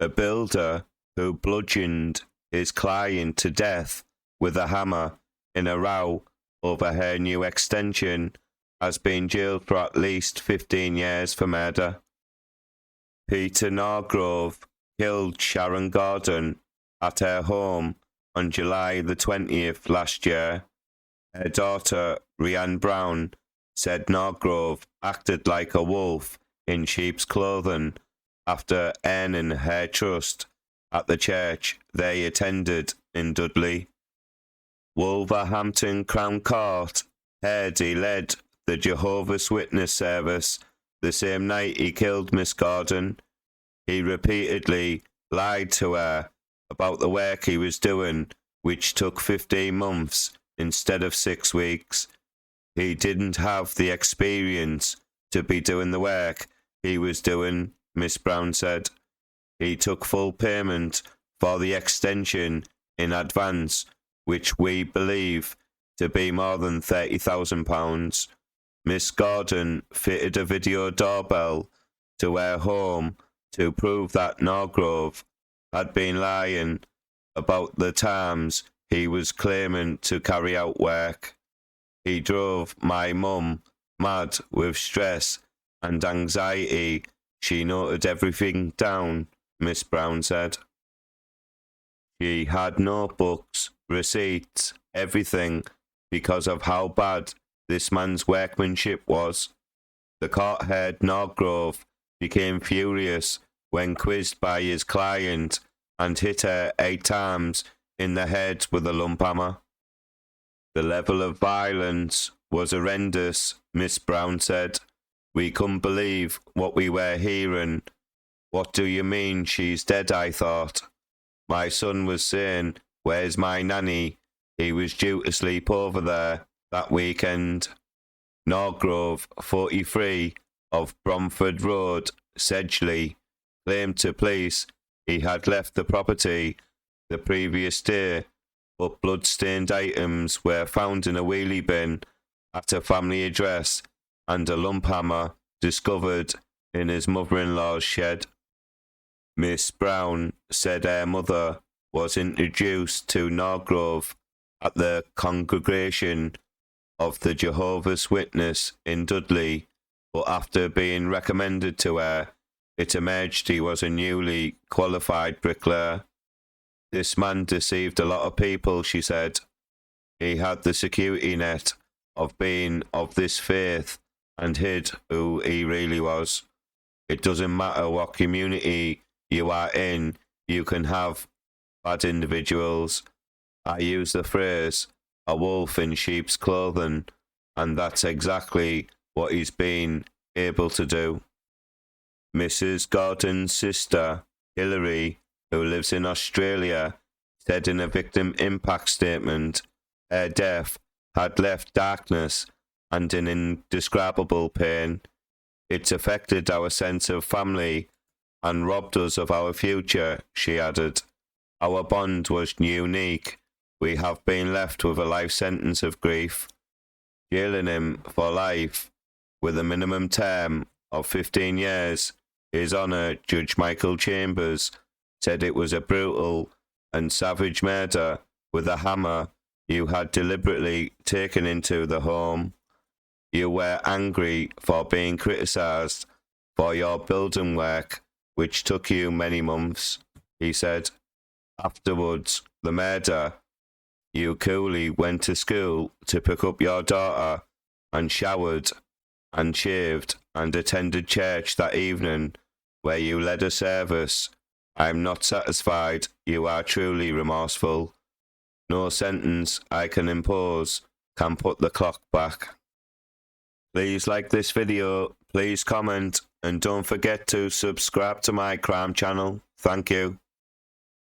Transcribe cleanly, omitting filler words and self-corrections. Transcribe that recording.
A builder who bludgeoned his client to death with a hammer in a row over her new extension has been jailed for at least 15 years for murder. Peter Norgrove killed Sharon Gordon at her home on July the 20th last year. Her daughter, Rhian Brown, said Norgrove acted like a wolf in sheep's clothing after earning her trust at the church they attended in Dudley. Wolverhampton Crown Court heard he led the Jehovah's Witness service the same night he killed Miss Gordon. He repeatedly lied to her about the work he was doing, which took 15 months instead of 6 weeks. He didn't have the experience to be doing the work he was doing, Miss Brown said. He took full payment for the extension in advance, which we believe to be more than £30,000. Miss Gordon fitted a video doorbell to her home to prove that Norgrove had been lying about the times he was claiming to carry out work. He drove my mum mad with stress and anxiety. She noted everything down, Miss Brown said. She had notebooks, receipts, everything, because of how bad this man's workmanship was. The court heard Norgrove became furious when quizzed by his client and hit her 8 times in the head with a lump hammer. The level of violence was horrendous, Miss Brown said. We couldn't believe what we were hearing. What do you mean she's dead, I thought. My son was saying, where's my nanny? He was due to sleep over there that weekend. Norgrove, 43, of Bromford Road, Sedgley, claimed to police he had left the property the previous day, but blood-stained items were found in a wheelie bin at a family address and a lump hammer discovered in his mother-in-law's shed. Miss Brown said her mother was introduced to Norgrove at the congregation of the Jehovah's Witness in Dudley, but after being recommended to her, it emerged he was a newly qualified bricklayer. This man deceived a lot of people, she said. He had the security net of being of this faith and hid who he really was. It doesn't matter what community you are in, you can have bad individuals. I use the phrase, a wolf in sheep's clothing, and that's exactly what he's been able to do. Mrs. Gordon's sister, Hilary, who lives in Australia, said in a victim impact statement, her death had left darkness and an indescribable pain. It's affected our sense of family and robbed us of our future, she added. Our bond was unique. We have been left with a life sentence of grief. Jailing him for life with a minimum term of 15 years, His Honour Judge Michael Chambers said it was a brutal and savage murder with a hammer you had deliberately taken into the home. You were angry for being criticised for your building work, which took you many months, he said. Afterwards, the murder, you coolly went to school to pick up your daughter and showered and shaved and attended church that evening where you led a service. I'm not satisfied. You are truly remorseful. No sentence I can impose can put the clock back. Please like this video, please comment, and don't forget to subscribe to my crime channel. Thank you.